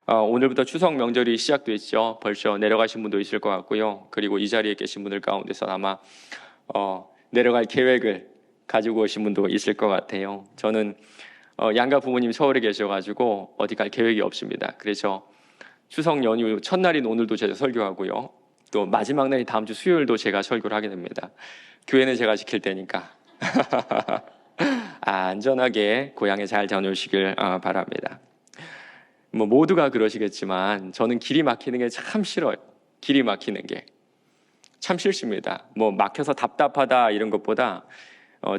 오늘부터 추석 명절이 시작됐죠. 벌써 내려가신 분도 있을 것 같고요. 그리고 이 자리에 계신 분들 가운데서 아마 내려갈 계획을 가지고 오신 분도 있을 것 같아요. 저는 양가 부모님 서울에 계셔가지고 어디 갈 계획이 없습니다. 그래서 추석 연휴 첫날인 오늘도 제가 설교하고요. 또 마지막 날이 다음 주 수요일도 제가 설교를 하게 됩니다. 교회는 제가 지킬 테니까 안전하게 고향에 잘 다녀오시길 바랍니다. 모두가 그러시겠지만 저는 길이 막히는 게 참 싫어요. 길이 막히는 게 참 싫습니다. 막혀서 답답하다 이런 것보다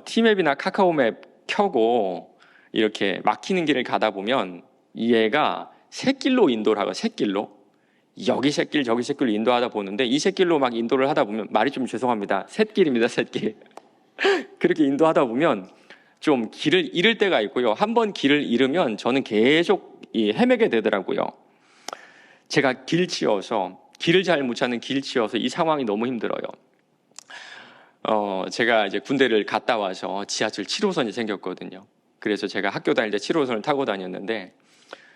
티맵이나 카카오맵 켜고 이렇게 막히는 길을 가다 보면 얘가 샛길로 인도를 하고, 샛길로 여기 샛길 저기 샛길로 인도하다 보는데, 이 샛길로 막 인도를 하다 보면, 말이 좀 죄송합니다, 샛길입니다, 샛길. 그렇게 인도하다 보면 좀 길을 잃을 때가 있고요. 한번 길을 잃으면 저는 계속 헤매게 되더라고요. 제가 길을 잘 못 찾는 길치여서 이 상황이 너무 힘들어요. 제가 이제 군대를 갔다 와서 지하철 7호선이 생겼거든요. 그래서 제가 학교 다닐 때 7호선을 타고 다녔는데,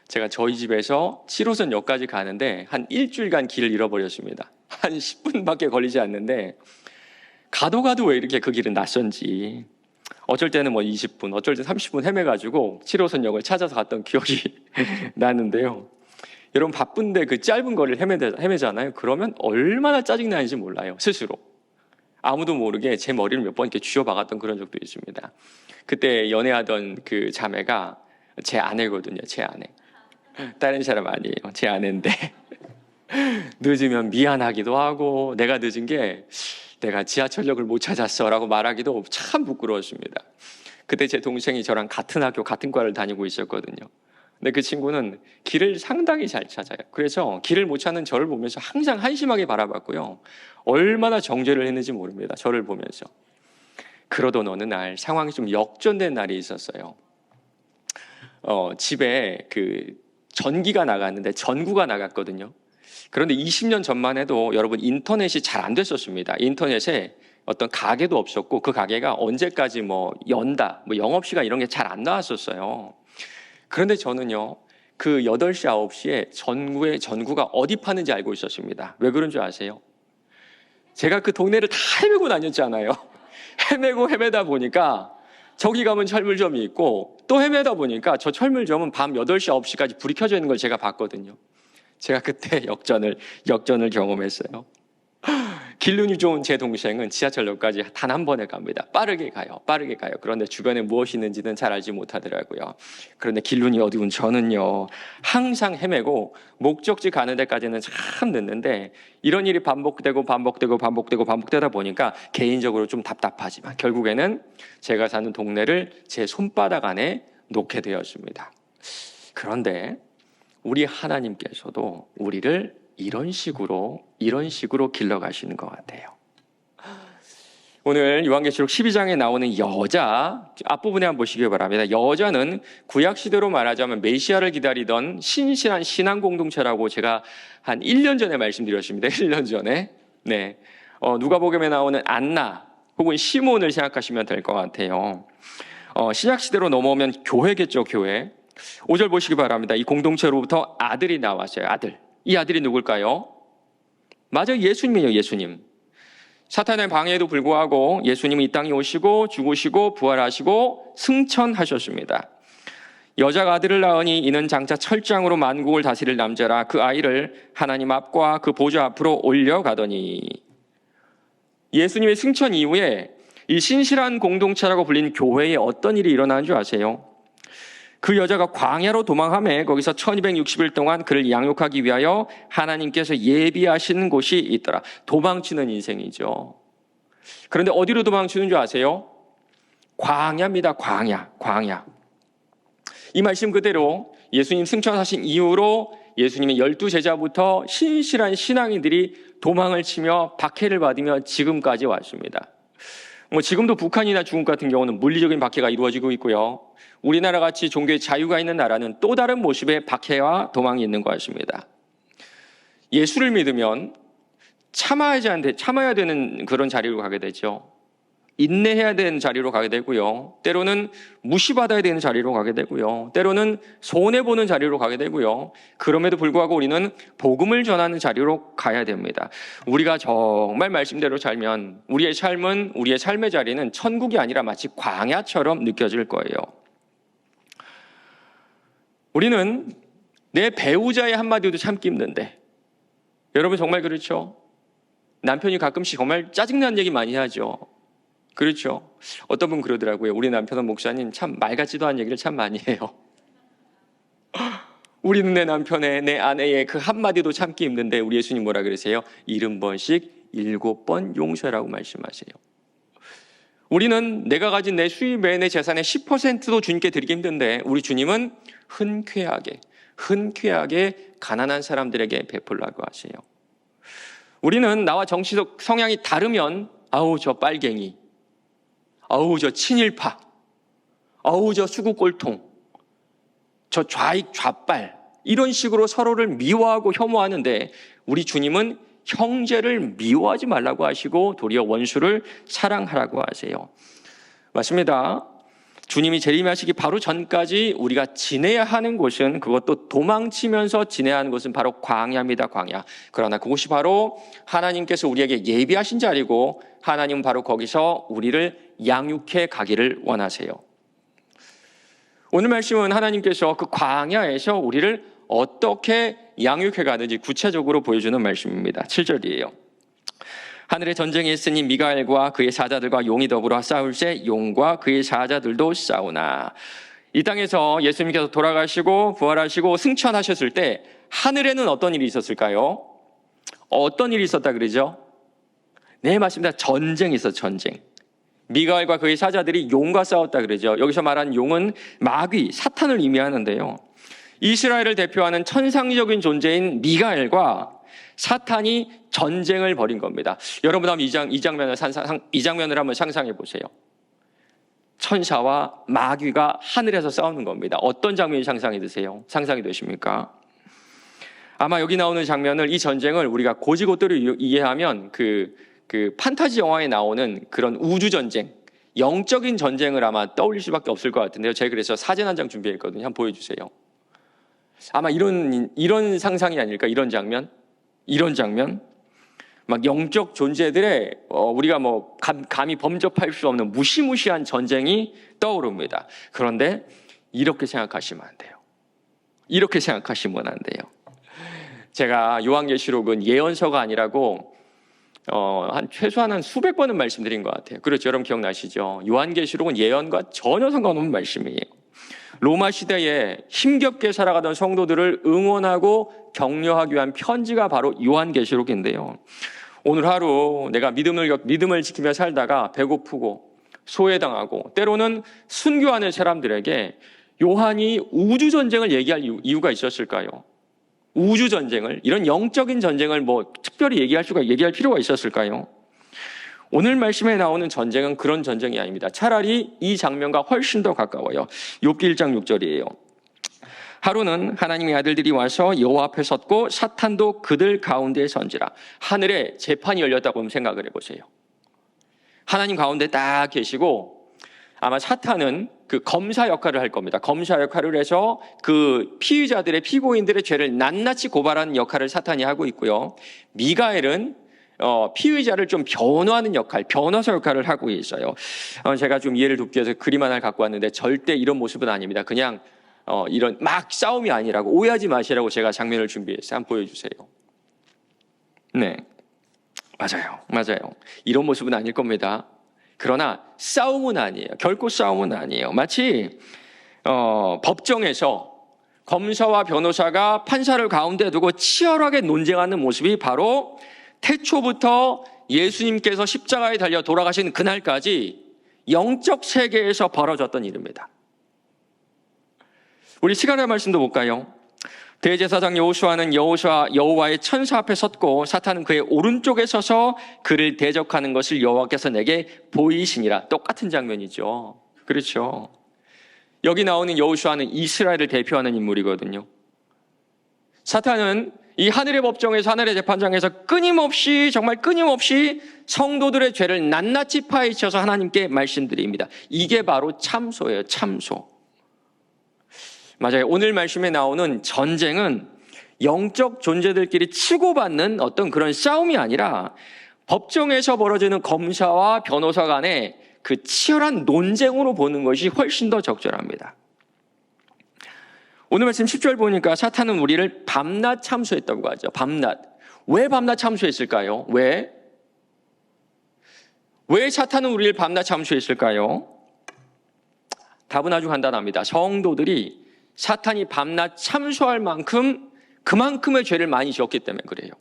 제가 저희 집에서 7호선 역까지 가는데 한 일주일간 길을 잃어버렸습니다. 한 10분밖에 걸리지 않는데 가도 왜 이렇게 그 길은 낯선지, 어쩔 때는 20분, 어쩔 때 30분 헤매가지고 7호선 역을 찾아서 갔던 기억이 나는데요. 여러분, 바쁜데 그 짧은 거리를 헤매잖아요. 그러면 얼마나 짜증나는지 몰라요, 스스로. 아무도 모르게 제 머리를 몇 번 이렇게 쥐어박았던 그런 적도 있습니다. 그때 연애하던 그 자매가 제 아내거든요. 제 아내. 다른 사람 아니에요. 제 아내인데 늦으면 미안하기도 하고, 내가 늦은 게 내가 지하철역을 못 찾았어 라고 말하기도 참 부끄러웠습니다. 그때 제 동생이 저랑 같은 학교 같은 과를 다니고 있었거든요. 근데 그 친구는 길을 상당히 잘 찾아요. 그래서 길을 못 찾는 저를 보면서 항상 한심하게 바라봤고요. 얼마나 정죄를 했는지 모릅니다, 저를 보면서. 그러던 어느 날 상황이 좀 역전된 날이 있었어요. 집에 그 전기가 나갔는데 전구가 나갔거든요. 그런데 20년 전만 해도 여러분, 인터넷이 잘 안 됐었습니다. 인터넷에 어떤 가게도 없었고, 그 가게가 언제까지 연다, 영업시간 이런 게 잘 안 나왔었어요. 그런데 저는요, 그 8시, 9시에 전구가 어디 파는지 알고 있었습니다. 왜 그런 줄 아세요? 제가 그 동네를 다 헤매고 다녔잖아요. 헤매다 보니까 저기 가면 철물점이 있고, 또 헤매다 보니까 저 철물점은 밤 8시, 9시까지 불이 켜져 있는 걸 제가 봤거든요. 제가 그때 역전을 경험했어요. 길눈이 좋은 제 동생은 지하철역까지 단 한 번에 갑니다. 빠르게 가요. 그런데 주변에 무엇이 있는지는 잘 알지 못하더라고요. 그런데 길눈이 어두운 저는요, 항상 헤매고 목적지 가는 데까지는 참 늦는데, 이런 일이 반복되다 보니까 개인적으로 좀 답답하지만 결국에는 제가 사는 동네를 제 손바닥 안에 놓게 되었습니다. 그런데 우리 하나님께서도 우리를 이런 식으로 길러가시는 것 같아요. 오늘 요한계시록 12장에 나오는 여자, 앞부분에 한번 보시기 바랍니다. 여자는 구약시대로 말하자면 메시아를 기다리던 신실한 신앙 공동체라고 제가 한 1년 전에 말씀드렸습니다. 1년 전에. 네. 누가복음에 나오는 안나 혹은 시몬을 생각하시면 될 것 같아요. 신약시대로 넘어오면 교회겠죠, 교회. 5절 보시기 바랍니다. 이 공동체로부터 아들이 나왔어요. 아들. 이 아들이 누굴까요? 맞아요, 예수님이에요. 예수님. 사탄의 방해에도 불구하고 예수님이 이 땅에 오시고 죽으시고 부활하시고 승천하셨습니다. 여자가 아들을 낳으니 이는 장차 철장으로 만국을 다스릴 남자라. 그 아이를 하나님 앞과 그 보좌 앞으로 올려가더니. 예수님의 승천 이후에 이 신실한 공동체라고 불린 교회에 어떤 일이 일어나는 줄 아세요? 그 여자가 광야로 도망하며 거기서 1260일 동안 그를 양육하기 위하여 하나님께서 예비하신 곳이 있더라. 도망치는 인생이죠. 그런데 어디로 도망치는 줄 아세요? 광야입니다. 광야. 이 말씀 그대로 예수님 승천하신 이후로 예수님의 12제자부터 신실한 신앙인들이 도망을 치며 박해를 받으며 지금까지 왔습니다. 지금도 북한이나 중국 같은 경우는 물리적인 박해가 이루어지고 있고요. 우리나라 같이 종교의 자유가 있는 나라는 또 다른 모습의 박해와 도망이 있는 것 같습니다. 예수를 믿으면 참아야 되는 그런 자리로 가게 되죠. 인내해야 되는 자리로 가게 되고요. 때로는 무시받아야 되는 자리로 가게 되고요. 때로는 손해보는 자리로 가게 되고요. 그럼에도 불구하고 우리는 복음을 전하는 자리로 가야 됩니다. 우리가 정말 말씀대로 살면 우리의 삶의 자리는 천국이 아니라 마치 광야처럼 느껴질 거예요. 우리는 내 배우자의 한마디도 참기 힘든데, 여러분 정말 그렇죠? 남편이 가끔씩 정말 짜증나는 얘기 많이 하죠. 그렇죠? 어떤 분 그러더라고요. 우리 남편은 목사님 참 말 같지도 않은 얘기를 참 많이 해요. 우리는 내 남편의, 내 아내의 그 한마디도 참기 힘든데 우리 예수님 뭐라 그러세요? 70번씩 7번 용서라고 말씀하세요. 우리는 내가 가진 내 수입에, 내 재산의 10%도 주님께 드리기 힘든데 우리 주님은 흔쾌하게 가난한 사람들에게 베풀라고 하세요. 우리는 나와 정치적 성향이 다르면 아우 저 빨갱이, 아우 저 친일파, 아우 저 수구꼴통, 저 좌익 좌빨, 이런 식으로 서로를 미워하고 혐오하는데 우리 주님은 형제를 미워하지 말라고 하시고 도리어 원수를 사랑하라고 하세요. 맞습니다. 주님이 재림하시기 바로 전까지 우리가 지내야 하는 곳은, 그것도 도망치면서 지내야 하는 곳은 바로 광야입니다. 광야. 그러나 그곳이 바로 하나님께서 우리에게 예비하신 자리고 하나님은 바로 거기서 우리를 양육해 가기를 원하세요. 오늘 말씀은 하나님께서 그 광야에서 우리를 어떻게 양육해 가는지 구체적으로 보여주는 말씀입니다. 7절이에요. 하늘에 전쟁이 있으니 미가엘과 그의 사자들과 용이 더불어 싸울새 용과 그의 사자들도 싸우나. 이 땅에서 예수님께서 돌아가시고 부활하시고 승천하셨을 때 하늘에는 어떤 일이 있었을까요? 어떤 일이 있었다 그러죠? 네, 맞습니다. 전쟁이 있었죠. 전쟁. 미가엘과 그의 사자들이 용과 싸웠다 그러죠. 여기서 말한 용은 마귀, 사탄을 의미하는데요. 이스라엘을 대표하는 천상적인 존재인 미가엘과 사탄이 전쟁을 벌인 겁니다. 여러분 한번 이 장면을 한번 상상해 보세요. 천사와 마귀가 하늘에서 싸우는 겁니다. 어떤 장면이 상상이 되십니까? 아마 여기 나오는 장면을, 이 전쟁을 우리가 고지고대로 이해하면 그 판타지 영화에 나오는 그런 우주 전쟁, 영적인 전쟁을 아마 떠올릴 수밖에 없을 것 같은데요. 제가 그래서 사진 한 장 준비했거든요. 한번 보여주세요. 아마 이런 상상이 아닐까? 이런 장면, 막 영적 존재들의 우리가 뭐 감히 범접할 수 없는 무시무시한 전쟁이 떠오릅니다. 그런데 이렇게 생각하시면 안 돼요. 제가 요한계시록은 예언서가 아니라고 최소한 한 수백 번은 말씀드린 것 같아요. 그렇죠? 여러분 기억나시죠? 요한계시록은 예언과 전혀 상관없는 말씀이에요. 로마 시대에 힘겹게 살아가던 성도들을 응원하고 격려하기 위한 편지가 바로 요한계시록인데요. 오늘 하루 내가 믿음을 지키며 살다가 배고프고 소외당하고 때로는 순교하는 사람들에게 요한이 우주전쟁을 얘기할 이유가 있었을까요? 우주전쟁을, 이런 영적인 전쟁을 뭐 특별히 얘기할 필요가 있었을까요? 오늘 말씀에 나오는 전쟁은 그런 전쟁이 아닙니다. 차라리 이 장면과 훨씬 더 가까워요. 욥기 1장 6절이에요. 하루는 하나님의 아들들이 와서 여호와 앞에 섰고 사탄도 그들 가운데에 선지라. 하늘에 재판이 열렸다고 한번 생각을 해보세요. 하나님 가운데 딱 계시고 아마 사탄은 그 검사 역할을 할 겁니다. 검사 역할을 해서 그 피고인들의 죄를 낱낱이 고발하는 역할을 사탄이 하고 있고요. 미가엘은 피의자를 좀 변호하는 역할, 변호사 역할을 하고 있어요. 제가 좀 이해를 돕기 위해서 그림 하나를 갖고 왔는데 절대 이런 모습은 아닙니다. 그냥 이런 막 싸움이 아니라고, 오해하지 마시라고 제가 장면을 준비했어요. 한번 보여주세요. 네, 맞아요. 이런 모습은 아닐 겁니다. 그러나 싸움은 아니에요. 결코 싸움은 아니에요. 마치 법정에서 검사와 변호사가 판사를 가운데 두고 치열하게 논쟁하는 모습이 바로 태초부터 예수님께서 십자가에 달려 돌아가신 그날까지 영적 세계에서 벌어졌던 일입니다. 우리 시간의 말씀도 볼까요? 대제사장 여호수아는 여호와의 천사 앞에 섰고 사탄은 그의 오른쪽에 서서 그를 대적하는 것을 여호와께서 내게 보이시니라. 똑같은 장면이죠. 그렇죠? 여기 나오는 여호수아는 이스라엘을 대표하는 인물이거든요. 사탄은 이 하늘의 법정에서, 하늘의 재판장에서 끊임없이, 정말 끊임없이 성도들의 죄를 낱낱이 파헤쳐서 하나님께 말씀드립니다. 이게 바로 참소예요, 참소. 맞아요. 오늘 말씀에 나오는 전쟁은 영적 존재들끼리 치고받는 어떤 그런 싸움이 아니라 법정에서 벌어지는 검사와 변호사 간의 그 치열한 논쟁으로 보는 것이 훨씬 더 적절합니다. 오늘 말씀 10절 보니까 사탄은 우리를 밤낮 참소했다고 하죠. 밤낮. 왜 밤낮 참소했을까요? 왜 사탄은 우리를 밤낮 참소했을까요? 답은 아주 간단합니다. 성도들이 사탄이 밤낮 참소할 만큼 그만큼의 죄를 많이 지었기 때문에 그래요.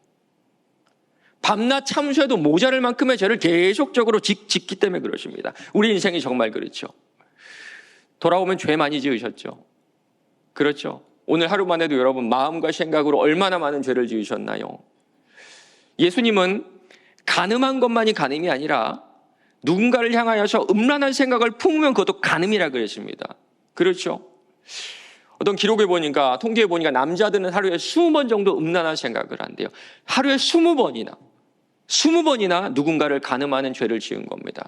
밤낮 참소해도 모자랄 만큼의 죄를 계속적으로 짓기 때문에 그러십니다. 우리 인생이 정말 그렇죠. 돌아오면 죄 많이 지으셨죠. 그렇죠. 오늘 하루만 해도 여러분 마음과 생각으로 얼마나 많은 죄를 지으셨나요? 예수님은 간음한 것만이 간음이 아니라 누군가를 향하여서 음란한 생각을 품으면 그것도 간음이라 그랬습니다. 그렇죠. 어떤 기록에 보니까, 통계에 보니까 남자들은 하루에 20번 정도 음란한 생각을 한대요. 하루에 20번이나 누군가를 간음하는 죄를 지은 겁니다.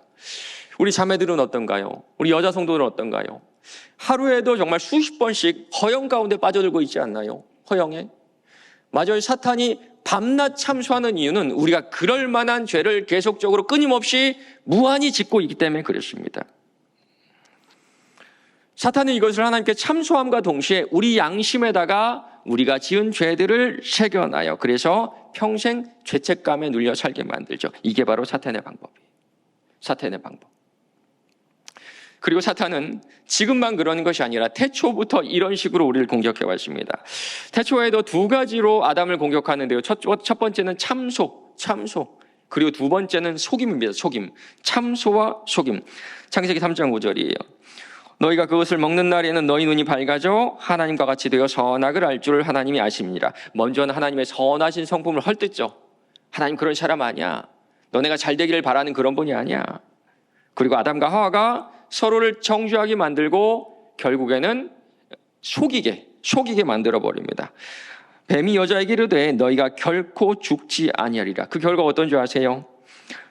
우리 자매들은 어떤가요? 우리 여자 성도들은 어떤가요? 하루에도 정말 수십 번씩 허영 가운데 빠져들고 있지 않나요? 허영에. 맞아요. 사탄이 밤낮 참소하는 이유는 우리가 그럴 만한 죄를 계속적으로 끊임없이 무한히 짓고 있기 때문에 그렇습니다. 사탄은 이것을 하나님께 참소함과 동시에 우리 양심에다가 우리가 지은 죄들을 새겨놔요. 그래서 평생 죄책감에 눌려 살게 만들죠. 이게 바로 사탄의 방법이에요. 사탄의 방법. 그리고 사탄은 지금만 그러는 것이 아니라 태초부터 이런 식으로 우리를 공격해 왔습니다. 태초에도 두 가지로 아담을 공격하는데요. 첫 번째는 참소. 그리고 두 번째는 속임입니다. 속임. 참소와 속임. 창세기 3장 5절이에요. 너희가 그것을 먹는 날에는 너희 눈이 밝아져 하나님과 같이 되어 선악을 알 줄 하나님이 아십니다. 먼저는 하나님의 선하신 성품을 헐뜯죠. 하나님 그런 사람 아니야. 너네가 잘 되기를 바라는 그런 분이 아니야. 그리고 아담과 하와가 서로를 정죄하게 만들고 결국에는 속이게 만들어버립니다. 뱀이 여자에게 이르되 너희가 결코 죽지 아니하리라. 그 결과가 어떤 줄 아세요?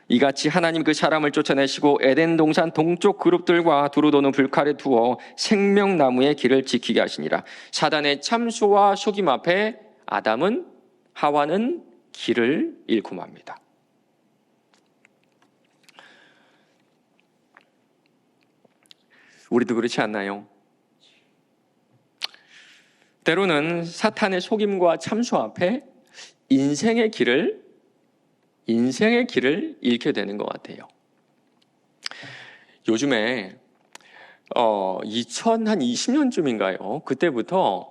이같이 하나님 그 사람을 쫓아내시고 에덴 동산 동쪽 그룹들과 두루 도는 불칼에 두어 생명나무의 길을 지키게 하시니라. 사단의 참소와 속임 앞에 아담은, 하와는 길을 잃고 맙니다. 우리도 그렇지 않나요? 때로는 사탄의 속임과 참소 앞에 인생의 길을 잃게 되는 것 같아요. 요즘에 2020년쯤인가요? 그때부터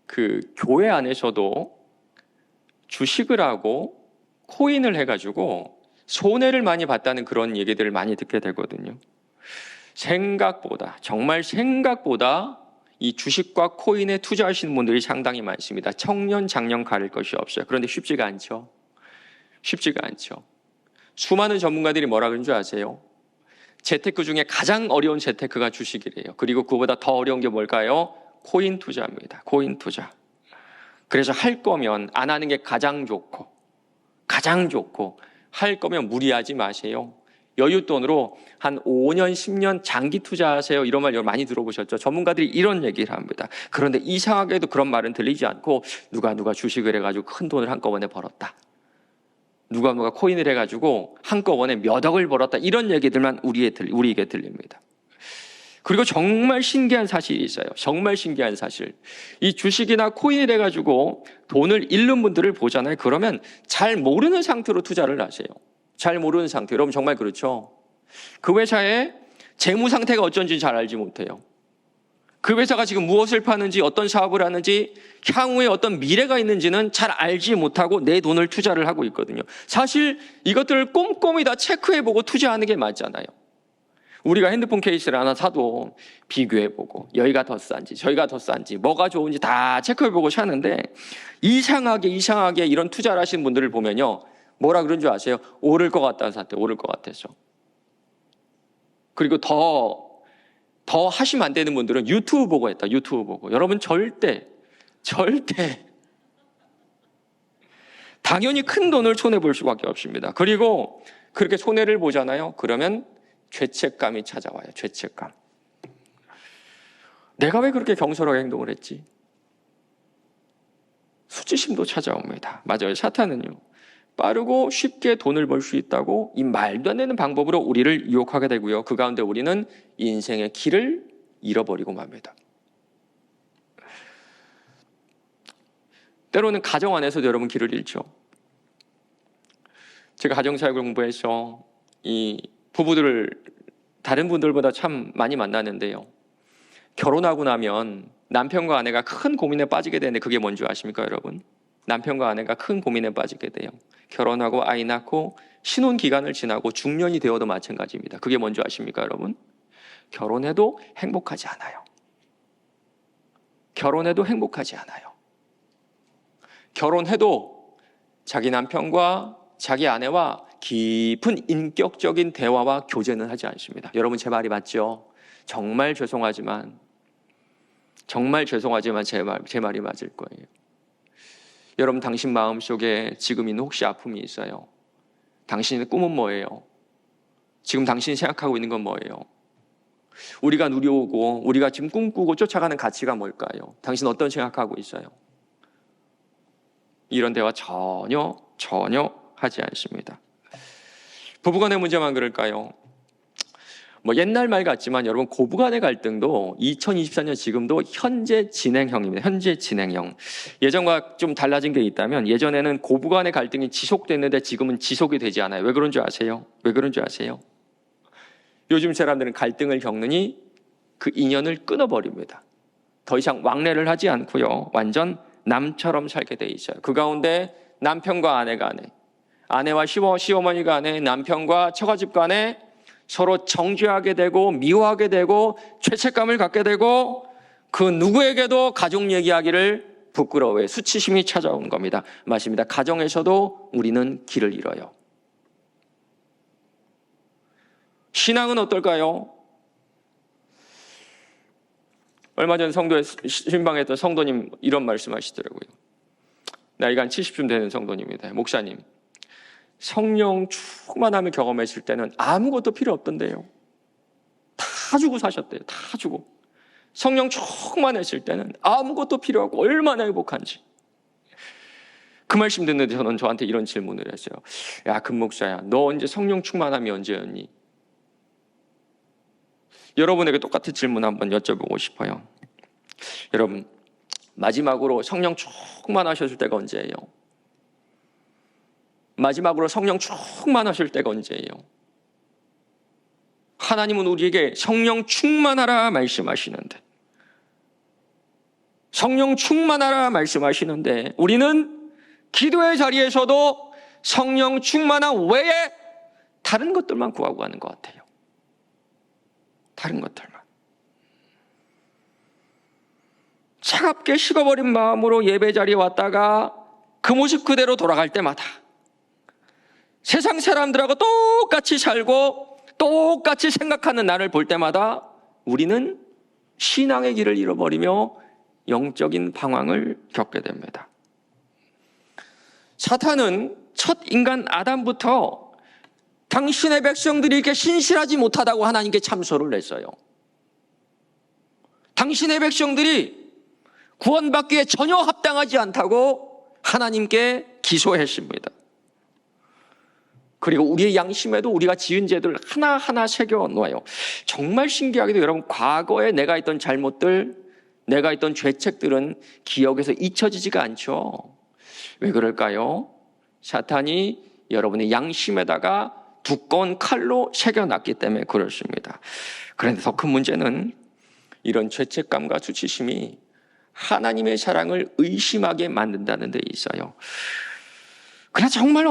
그 교회 안에서도 주식을 하고 코인을 해가지고 손해를 많이 봤다는 그런 얘기들을 많이 듣게 되거든요. 정말 생각보다 이 주식과 코인에 투자하시는 분들이 상당히 많습니다. 청년, 장년 가릴 것이 없어요. 그런데 쉽지가 않죠. 수많은 전문가들이 뭐라 그런 줄 아세요? 재테크 중에 가장 어려운 재테크가 주식이래요. 그리고 그보다 더 어려운 게 뭘까요? 코인 투자입니다. 코인 투자. 그래서 할 거면 안 하는 게 가장 좋고 할 거면 무리하지 마세요. 여윳돈으로 한 5년, 10년 장기 투자하세요. 이런 말 많이 들어보셨죠? 전문가들이 이런 얘기를 합니다. 그런데 이상하게도 그런 말은 들리지 않고 누가 주식을 해가지고 큰 돈을 한꺼번에 벌었다. 누가 코인을 해가지고 한꺼번에 몇 억을 벌었다. 이런 얘기들만 우리에게 들립니다. 그리고 정말 신기한 사실이 있어요. 정말 신기한 사실. 이 주식이나 코인을 해가지고 돈을 잃는 분들을 보잖아요. 그러면 잘 모르는 상태로 투자를 하세요. 잘 모르는 상태. 여러분 정말 그렇죠? 그 회사의 재무 상태가 어쩐지 잘 알지 못해요. 그 회사가 지금 무엇을 파는지, 어떤 사업을 하는지, 향후에 어떤 미래가 있는지는 잘 알지 못하고 내 돈을 투자를 하고 있거든요. 사실 이것들을 꼼꼼히 다 체크해보고 투자하는 게 맞잖아요. 우리가 핸드폰 케이스를 하나 사도 비교해보고 여기가 더 싼지 저기가 더 싼지 뭐가 좋은지 다 체크해보고 사는데 이상하게 이런 투자를 하시는 분들을 보면요. 뭐라 그런 줄 아세요? 오를 것 같다 샀대. 오를 것 같아서. 그리고 더 하시면 안 되는 분들은 유튜브 보고 했다. 유튜브 보고. 여러분 절대 당연히 큰 돈을 손해볼 수밖에 없습니다. 그리고 그렇게 손해를 보잖아요. 그러면 죄책감이 찾아와요. 죄책감. 내가 왜 그렇게 경솔하게 행동을 했지? 수치심도 찾아옵니다. 맞아요. 사탄은요, 빠르고 쉽게 돈을 벌 수 있다고 이 말도 안 되는 방법으로 우리를 유혹하게 되고요. 그 가운데 우리는 인생의 길을 잃어버리고 맙니다. 때로는 가정 안에서도 여러분 길을 잃죠. 제가 가정사역을 공부해서 이 부부들을 다른 분들보다 참 많이 만나는데요. 결혼하고 나면 남편과 아내가 큰 고민에 빠지게 되는데 그게 뭔지 아십니까, 여러분? 남편과 아내가 큰 고민에 빠지게 돼요. 결혼하고 아이 낳고 신혼 기간을 지나고 중년이 되어도 마찬가지입니다. 그게 뭔지 아십니까, 여러분? 결혼해도 행복하지 않아요. 결혼해도 행복하지 않아요. 결혼해도 자기 남편과 자기 아내와 깊은 인격적인 대화와 교제는 하지 않습니다. 여러분, 제 말이 맞죠? 정말 죄송하지만 제 말이 맞을 거예요. 여러분, 당신 마음속에 지금 있는 혹시 아픔이 있어요? 당신의 꿈은 뭐예요? 지금 당신이 생각하고 있는 건 뭐예요? 우리가 누려오고 우리가 지금 꿈꾸고 쫓아가는 가치가 뭘까요? 당신 어떤 생각하고 있어요? 이런 대화 전혀 하지 않습니다. 부부간의 문제만 그럴까요? 옛날 말 같지만 여러분, 고부간의 갈등도 2024년 지금도 현재 진행형입니다. 현재 진행형. 예전과 좀 달라진 게 있다면, 예전에는 고부간의 갈등이 지속됐는데 지금은 지속이 되지 않아요. 왜 그런 줄 아세요? 요즘 사람들은 갈등을 겪느니 그 인연을 끊어버립니다. 더 이상 왕래를 하지 않고요, 완전 남처럼 살게 돼 있어요. 그 가운데 남편과 아내 간에, 아내와 시어머니 간에, 남편과 처가집 간에 서로 정죄하게 되고 미워하게 되고 죄책감을 갖게 되고, 그 누구에게도 가족 얘기하기를 부끄러워해 수치심이 찾아온 겁니다. 맞습니다. 가정에서도 우리는 길을 잃어요. 신앙은 어떨까요? 얼마 전 성도에 신방했던 성도님 이런 말씀하시더라고요. 나이가 한 70쯤 되는 성도님입니다. 목사님, 성령 충만함을 경험했을 때는 아무것도 필요 없던데요. 다 주고 사셨대요. 다 주고. 성령 충만했을 때는 아무것도 필요 없고 얼마나 행복한지. 그 말씀 듣는데 저는 저한테 이런 질문을 했어요. 야, 금목사야, 너 언제 성령 충만함이 언제였니? 여러분에게 똑같은 질문 한번 여쭤보고 싶어요. 여러분, 마지막으로 성령 충만하셨을 때가 언제예요? 마지막으로 성령 충만하실 때가 언제예요? 하나님은 우리에게 성령 충만하라 말씀하시는데, 성령 충만하라 말씀하시는데 우리는 기도의 자리에서도 성령 충만함 외에 다른 것들만 구하고 가는 것 같아요. 다른 것들만. 차갑게 식어버린 마음으로 예배 자리에 왔다가 그 모습 그대로 돌아갈 때마다 세상 사람들하고 똑같이 살고 똑같이 생각하는 나를 볼 때마다 우리는 신앙의 길을 잃어버리며 영적인 방황을 겪게 됩니다. 사탄은 첫 인간 아담부터 당신의 백성들이 이렇게 신실하지 못하다고 하나님께 참소를 했어요. 당신의 백성들이 구원받기에 전혀 합당하지 않다고 하나님께 기소했습니다. 그리고 우리의 양심에도 우리가 지은 죄들 하나하나 새겨놓아요. 정말 신기하게도 여러분, 과거에 내가 했던 잘못들, 내가 했던 죄책들은 기억에서 잊혀지지가 않죠. 왜 그럴까요? 사탄이 여러분의 양심에다가 두꺼운 칼로 새겨놨기 때문에 그렇습니다. 그런데 더 큰 문제는 이런 죄책감과 수치심이 하나님의 사랑을 의심하게 만든다는 데 있어요. 그러나 정말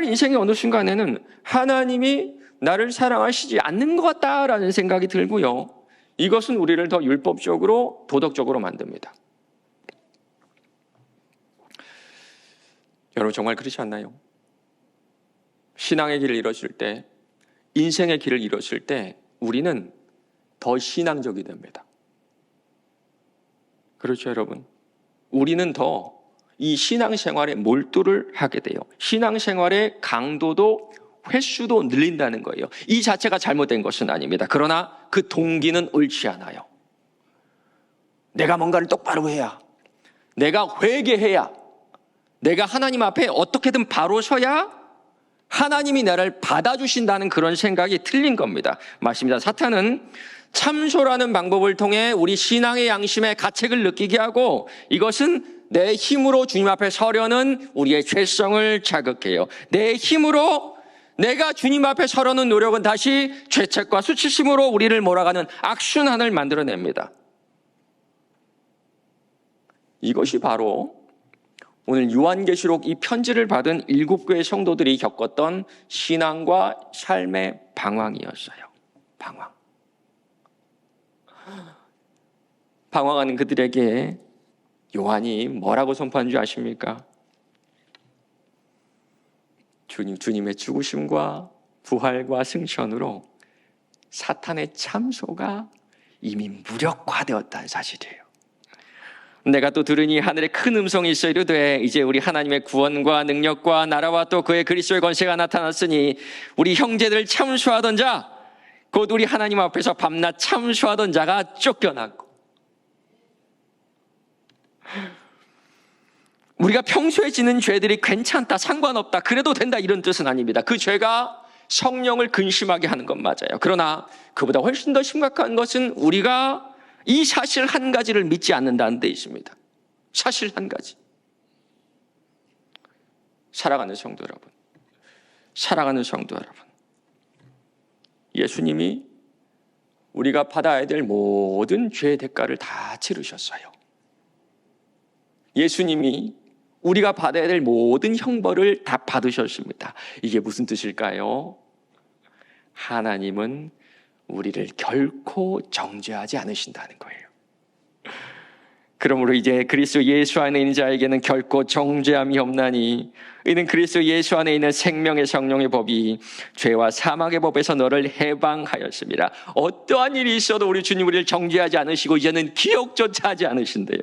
인생의 어느 순간에는 하나님이 나를 사랑하시지 않는 것 같다라는 생각이 들고요, 이것은 우리를 더 율법적으로 도덕적으로 만듭니다. 여러분, 정말 그렇지 않나요? 신앙의 길을 잃었을 때, 인생의 길을 잃었을 때 우리는 더 신앙적이 됩니다. 그렇죠, 여러분? 우리는 더 이 신앙생활에 몰두를 하게 돼요. 신앙생활의 강도도 횟수도 늘린다는 거예요. 이 자체가 잘못된 것은 아닙니다. 그러나 그 동기는 옳지 않아요. 내가 뭔가를 똑바로 해야, 내가 회개해야, 내가 하나님 앞에 어떻게든 바로 서야 하나님이 나를 받아주신다는 그런 생각이 틀린 겁니다. 맞습니다. 사탄은 참소라는 방법을 통해 우리 신앙의 양심의 가책을 느끼게 하고, 이것은 내 힘으로 주님 앞에 서려는 우리의 죄성을 자극해요. 내 힘으로 내가 주님 앞에 서려는 노력은 다시 죄책과 수치심으로 우리를 몰아가는 악순환을 만들어냅니다. 이것이 바로 오늘 요한계시록 이 편지를 받은 7교회 성도들이 겪었던 신앙과 삶의 방황이었어요. 방황하는 그들에게 요한이 뭐라고 선포한 줄 아십니까? 주님의 죽으심과 부활과 승천으로 사탄의 참소가 이미 무력화되었다는 사실이에요. 내가 또 들으니 하늘에 큰 음성이 있어 이르되 이제 우리 하나님의 구원과 능력과 나라와 또 그의 그리스도의 권세가 나타났으니 우리 형제들 참소하던 자, 곧 우리 하나님 앞에서 밤낮 참소하던 자가 쫓겨났고, 우리가 평소에 지는 죄들이 괜찮다, 상관없다, 그래도 된다, 이런 뜻은 아닙니다. 그 죄가 성령을 근심하게 하는 건 맞아요. 그러나 그보다 훨씬 더 심각한 것은 우리가 이 사실 한 가지를 믿지 않는다는 데 있습니다. 사실 한 가지. 사랑하는 성도 여러분, 예수님이 우리가 받아야 될 모든 죄의 대가를 다 치르셨어요. 예수님이 우리가 받아야 될 모든 형벌을 다 받으셨습니다. 이게 무슨 뜻일까요? 하나님은 우리를 결코 정죄하지 않으신다는 거예요. 그러므로 이제 그리스도 예수 안에 있는 자에게는 결코 정죄함이 없나니 이는 그리스도 예수 안에 있는 생명의 성령의 법이 죄와 사망의 법에서 너를 해방하였습니다. 어떠한 일이 있어도 우리 주님 우리를 정죄하지 않으시고 이제는 기억조차 하지 않으신대요.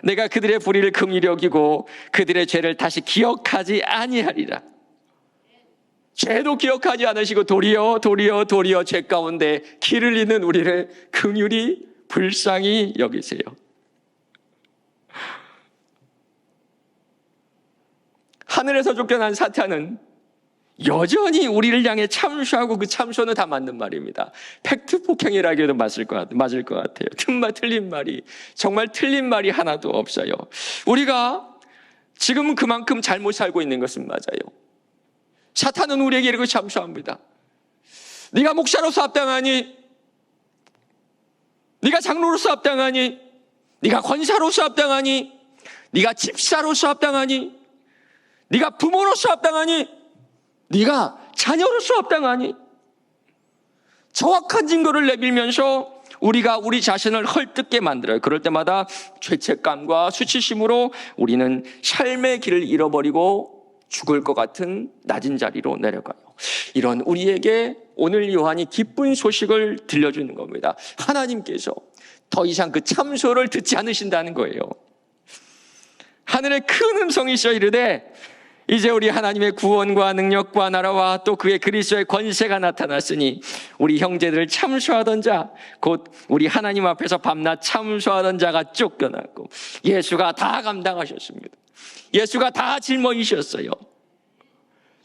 내가 그들의 불의를 긍휼히 여기고 그들의 죄를 다시 기억하지 아니하리라. 죄도 기억하지 않으시고 도리어 죄 가운데 길을 잇는 우리를 긍휼히 불쌍히 여기세요. 하늘에서 쫓겨난 사탄은 여전히 우리를 향해 참소하고 그 참소는 다 맞는 말입니다. 팩트 폭행이라고 해도 맞을 것 같아요. 틀린 말이, 정말 틀린 말이 하나도 없어요. 우리가 지금 그만큼 잘못 살고 있는 것은 맞아요. 사탄은 우리에게 이렇게 참소합니다. 네가 목사로서 합당하니? 네가 장로로서 합당하니? 네가 권사로서 합당하니? 네가 집사로서 합당하니? 네가 부모로서 합당하니? 네가 자녀로서 합당하니? 정확한 증거를 내밀면서 우리가 우리 자신을 헐뜯게 만들어요. 그럴 때마다 죄책감과 수치심으로 우리는 삶의 길을 잃어버리고 죽을 것 같은 낮은 자리로 내려가요. 이런 우리에게 오늘 요한이 기쁜 소식을 들려주는 겁니다. 하나님께서 더 이상 그 참소를 듣지 않으신다는 거예요. 하늘에 큰 음성이 있어 이르되 이제 우리 하나님의 구원과 능력과 나라와 또 그의 그리스도의 권세가 나타났으니 우리 형제들을 참소하던 자, 곧 우리 하나님 앞에서 밤낮 참소하던 자가 쫓겨났고, 예수가 다 감당하셨습니다. 예수가 다 짊어지셨어요.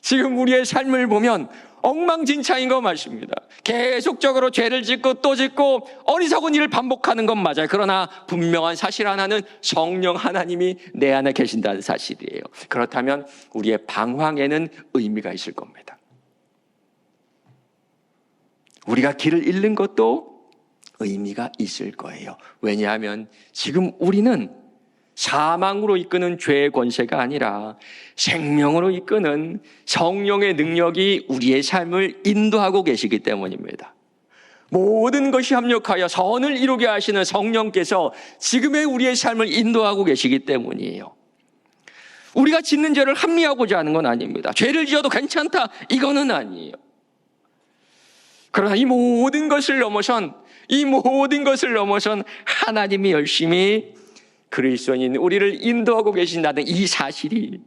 지금 우리의 삶을 보면 엉망진창인 거 맞습니다. 계속적으로 죄를 짓고 또 짓고 어리석은 일을 반복하는 건 맞아요. 그러나 분명한 사실 하나는 성령 하나님이 내 안에 계신다는 사실이에요. 그렇다면 우리의 방황에는 의미가 있을 겁니다. 우리가 길을 잃는 것도 의미가 있을 거예요. 왜냐하면 지금 우리는 사망으로 이끄는 죄의 권세가 아니라 생명으로 이끄는 성령의 능력이 우리의 삶을 인도하고 계시기 때문입니다. 모든 것이 합력하여 선을 이루게 하시는 성령께서 지금의 우리의 삶을 인도하고 계시기 때문이에요. 우리가 짓는 죄를 합리하고자 하는 건 아닙니다. 죄를 지어도 괜찮다, 이거는 아니에요. 그러나 이 모든 것을 넘어선 하나님이 열심히 그리스도인 우리를 인도하고 계신다는 이 사실이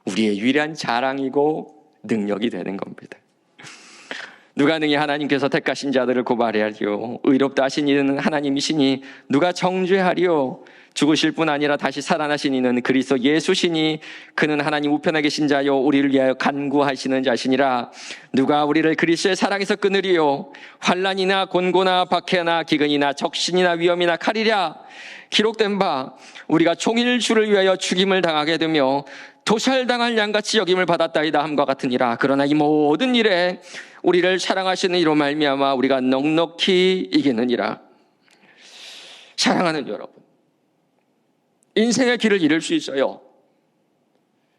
우리의 유일한 자랑이고 능력이 되는 겁니다. 누가 능히 하나님께서 택하신 자들을 고발하리요? 의롭다 하신 이는 하나님이시니 누가 정죄하리요? 죽으실 뿐 아니라 다시 살아나신 이는 그리스도 예수시니 그는 하나님 우편에 계신 자요 우리를 위하여 간구하시는 자시니라. 누가 우리를 그리스도의 사랑에서 끊으리요? 환난이나 곤고나 박해나 기근이나 적신이나 위험이나 칼이랴. 기록된 바 우리가 종일 주를 위하여 죽임을 당하게 되며 도살당할 양같이 여김을 받았다이다 함과 같으니라. 그러나 이 모든 일에 우리를 사랑하시는 이로 말미암아 우리가 넉넉히 이기느니라. 사랑하는 여러분, 인생의 길을 잃을 수 있어요.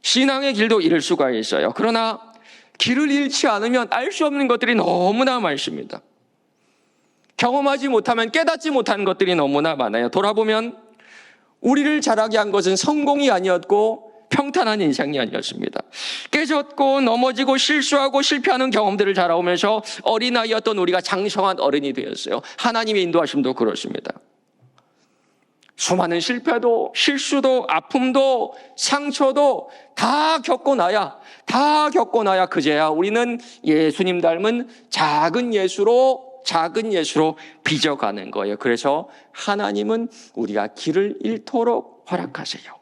신앙의 길도 잃을 수가 있어요. 그러나 길을 잃지 않으면 알 수 없는 것들이 너무나 많습니다. 경험하지 못하면 깨닫지 못한 것들이 너무나 많아요. 돌아보면 우리를 자라게 한 것은 성공이 아니었고 평탄한 인생이 아니었습니다. 깨졌고 넘어지고 실수하고 실패하는 경험들을 자라오면서 어린아이였던 우리가 장성한 어른이 되었어요. 하나님의 인도하심도 그렇습니다. 수많은 실패도 실수도 아픔도 상처도 다 겪고 나야 그제야 우리는 예수님 닮은 작은 예수로 빚어가는 거예요. 그래서 하나님은 우리가 길을 잃도록 허락하세요.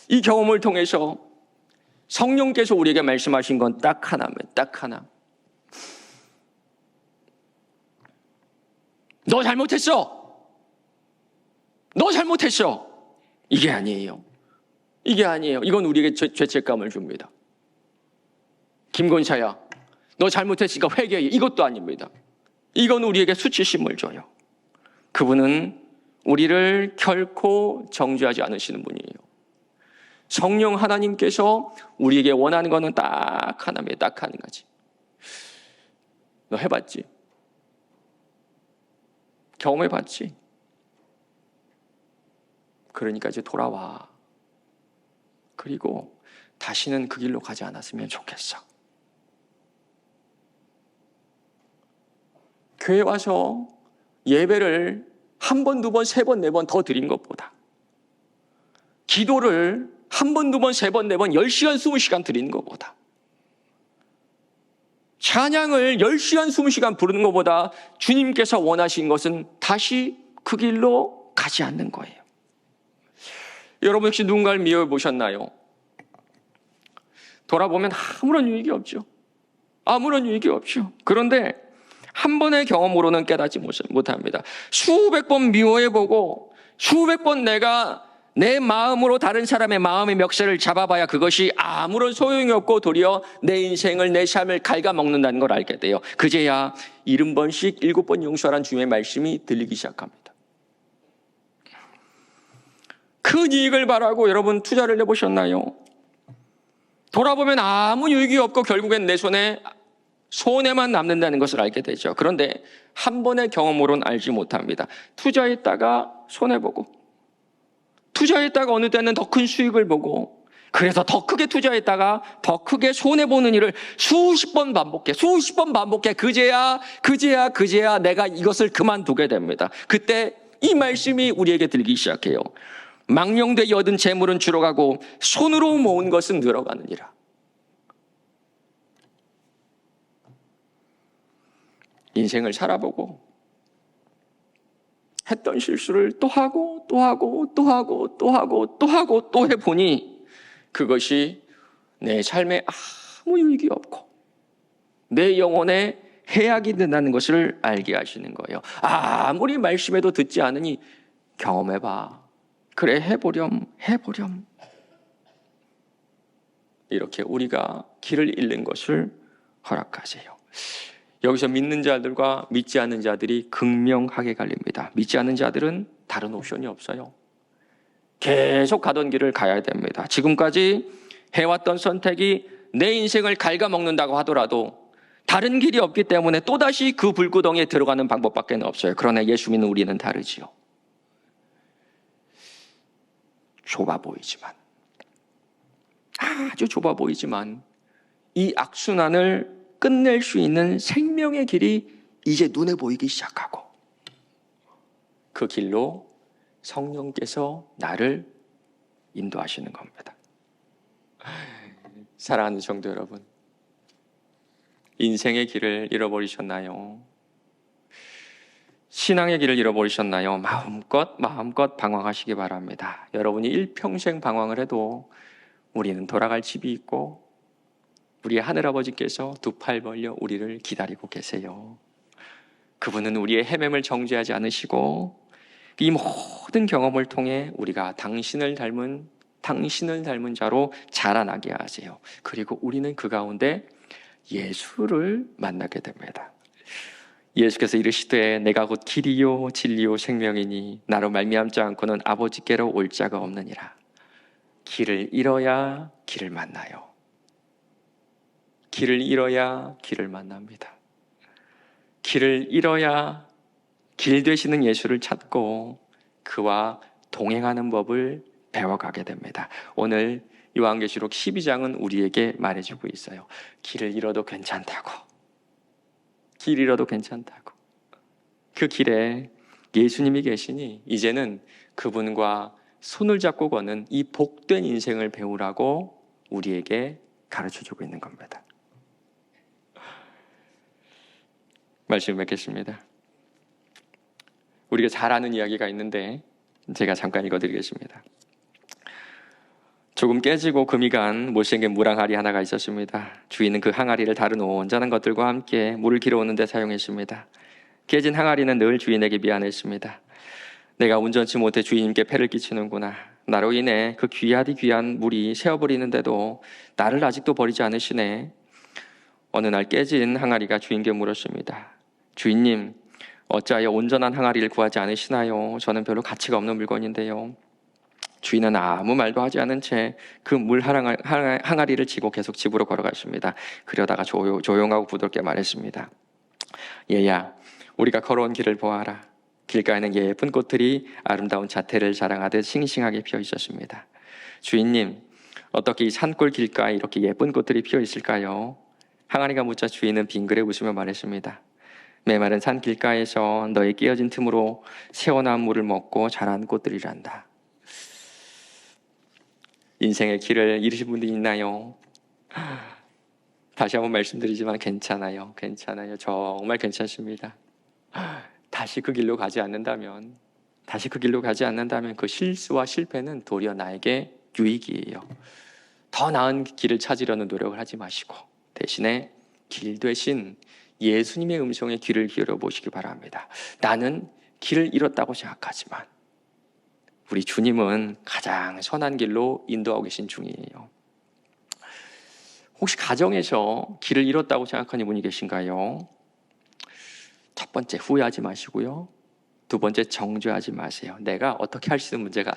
이 경험을 통해서 성령께서 우리에게 말씀하신 건 딱 하나입니다. 딱 하나. 너 잘못했어. 이게 아니에요. 이건 우리에게 죄책감을 줍니다. 김건사야, 너 잘못했으니까 회개해. 이것도 아닙니다. 이건 우리에게 수치심을 줘요. 그분은 우리를 결코 정죄하지 않으시는 분이에요. 성령 하나님께서 우리에게 원하는 것은 딱 하나입니다. 딱 한 가지. 너 해봤지? 경험해봤지? 그러니까 이제 돌아와. 그리고 다시는 그 길로 가지 않았으면 좋겠어. 교회 와서 예배를 한 번, 두 번, 세 번, 네 번 더 드린 것보다 기도를 한 번, 두 번, 세 번, 네 번, 10시간, 20시간 드리는 것보다 찬양을 10시간, 20시간 부르는 것보다 주님께서 원하신 것은 다시 그 길로 가지 않는 거예요. 여러분 혹시 누군가를 미워보셨나요? 돌아보면 아무런 유익이 없죠. 그런데 한 번의 경험으로는 깨닫지 못합니다. 수백 번 미워해보고 수백 번 내가 내 마음으로 다른 사람의 마음의 멱살을 잡아봐야 그것이 아무런 소용이 없고 도리어 내 인생을 내 삶을 갉아먹는다는 걸 알게 돼요. 그제야 70번씩 7번 용서하라는 주님의 말씀이 들리기 시작합니다. 큰 이익을 바라고 여러분 투자를 해보셨나요? 돌아보면 아무 유익이 없고 결국엔 내 손해만 남는다는 것을 알게 되죠. 그런데 한 번의 경험으로는 알지 못합니다. 투자했다가 손해보고 투자했다가 어느 때는 더 큰 수익을 보고 그래서 더 크게 투자했다가 더 크게 손해보는 일을 수십 번 반복해 그제야 내가 이것을 그만두게 됩니다. 그때 이 말씀이 우리에게 들기 시작해요. 망령되이 얻은 재물은 줄어가고 손으로 모은 것은 늘어가느니라. 인생을 살아보고 했던 실수를 또 해보니 그것이 내 삶에 아무 유익이 없고 내 영혼에 해악이 된다는 것을 알게 하시는 거예요. 아무리 말씀해도 듣지 않으니 경험해봐. 그래 해보렴. 이렇게 우리가 길을 잃는 것을 허락하세요. 여기서 믿는 자들과 믿지 않는 자들이 극명하게 갈립니다. 믿지 않는 자들은 다른 옵션이 없어요. 계속 가던 길을 가야 됩니다. 지금까지 해왔던 선택이 내 인생을 갉아먹는다고 하더라도 다른 길이 없기 때문에 또다시 그 불구덩이에 들어가는 방법밖에 없어요. 그러나 예수 믿는 우리는 다르지요. 아주 좁아 보이지만 이 악순환을 끝낼 수 있는 생명의 길이 이제 눈에 보이기 시작하고 그 길로 성령께서 나를 인도하시는 겁니다. 사랑하는 성도 여러분, 인생의 길을 잃어버리셨나요? 신앙의 길을 잃어버리셨나요? 마음껏 방황하시기 바랍니다. 여러분이 일평생 방황을 해도 우리는 돌아갈 집이 있고 우리의 하늘아버지께서 두 팔 벌려 우리를 기다리고 계세요. 그분은 우리의 헤맴을 정죄하지 않으시고 이 모든 경험을 통해 우리가 당신을 닮은 자로 자라나게 하세요. 그리고 우리는 그 가운데 예수를 만나게 됩니다. 예수께서 이르시되 내가 곧 길이요 진리요 생명이니 나로 말미암지 않고는 아버지께로 올 자가 없느니라. 길을 잃어야 길을 만나요. 길을 잃어야 길을 만납니다. 길을 잃어야 길 되시는 예수를 찾고 그와 동행하는 법을 배워가게 됩니다. 오늘 요한계시록 12장은 우리에게 말해주고 있어요. 길을 잃어도 괜찮다고. 길 잃어도 괜찮다고. 그 길에 예수님이 계시니 이제는 그분과 손을 잡고 걷는 이 복된 인생을 배우라고 우리에게 가르쳐주고 있는 겁니다. 말씀 맺겠습니다. 우리가 잘 아는 이야기가 있는데 제가 잠깐 읽어드리겠습니다. 조금 깨지고 금이 간 못생긴 물 항아리 하나가 있었습니다. 주인은 그 항아리를 다른 온전한 것들과 함께 물을 길어오는 데 사용했습니다. 깨진 항아리는 늘 주인에게 미안했습니다. 내가 온전치 못해 주인님께 폐를 끼치는구나. 나로 인해 그 귀하디 귀한 물이 새어버리는데도 나를 아직도 버리지 않으시네. 어느 날 깨진 항아리가 주인께 물었습니다. 주인님, 어찌하여 온전한 항아리를 구하지 않으시나요? 저는 별로 가치가 없는 물건인데요. 주인은 아무 말도 하지 않은 채 그 물 항아리를 지고 계속 집으로 걸어갔습니다. 그러다가 조용하고 부드럽게 말했습니다. 얘야, 우리가 걸어온 길을 보아라. 길가에는 예쁜 꽃들이 아름다운 자태를 자랑하듯 싱싱하게 피어 있었습니다. 주인님, 어떻게 이 산골 길가에 이렇게 예쁜 꽃들이 피어 있을까요? 항아리가 묻자 주인은 빙그레 웃으며 말했습니다. 메마른 산 길가에서 너의 깨어진 틈으로 새어나온 물을 먹고 자란 꽃들이란다. 인생의 길을 잃으신 분들이 있나요? 다시 한번 말씀드리지만 괜찮아요. 정말 괜찮습니다. 다시 그 길로 가지 않는다면 그 실수와 실패는 도리어 나에게 유익이에요. 더 나은 길을 찾으려는 노력을 하지 마시고 대신에 길 되신 예수님의 음성에 귀를 기울여 보시기 바랍니다. 나는 길을 잃었다고 생각하지만 우리 주님은 가장 선한 길로 인도하고 계신 중이에요. 혹시 가정에서 길을 잃었다고 생각하는 분이 계신가요? 첫 번째, 후회하지 마시고요. 두 번째, 정죄하지 마세요. 내가 어떻게 할 수 있는 문제가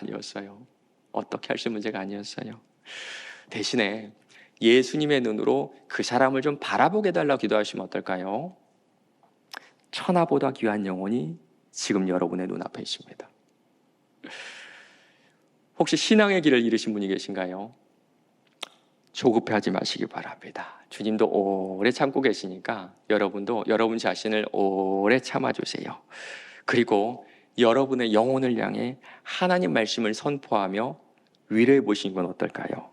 아니었어요. 대신에 예수님의 눈으로 그 사람을 좀 바라보게 달라고 기도하시면 어떨까요? 천하보다 귀한 영혼이 지금 여러분의 눈앞에 있습니다. 혹시 신앙의 길을 잃으신 분이 계신가요? 조급해하지 마시기 바랍니다. 주님도 오래 참고 계시니까 여러분도 여러분 자신을 오래 참아주세요. 그리고 여러분의 영혼을 향해 하나님 말씀을 선포하며 위로해 보시는 건 어떨까요?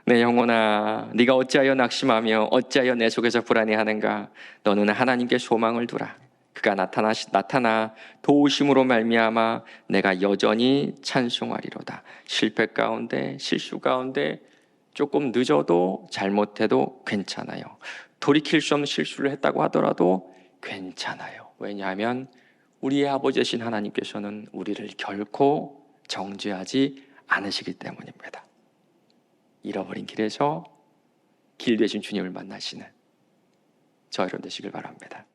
내 영혼아, 네가 어찌하여 낙심하며 어찌하여 내 속에서 불안해하는가? 너는 하나님께 소망을 두라. 그가 나타나 도우심으로 말미암아 내가 여전히 찬송하리로다. 실패 가운데, 실수 가운데 조금 늦어도 잘못해도 괜찮아요. 돌이킬 수 없는 실수를 했다고 하더라도 괜찮아요. 왜냐하면 우리의 아버지 되신 하나님께서는 우리를 결코 정죄하지 않으시기 때문입니다. 잃어버린 길에서 길 되신 주님을 만나시는 저 여러분 되시길 바랍니다.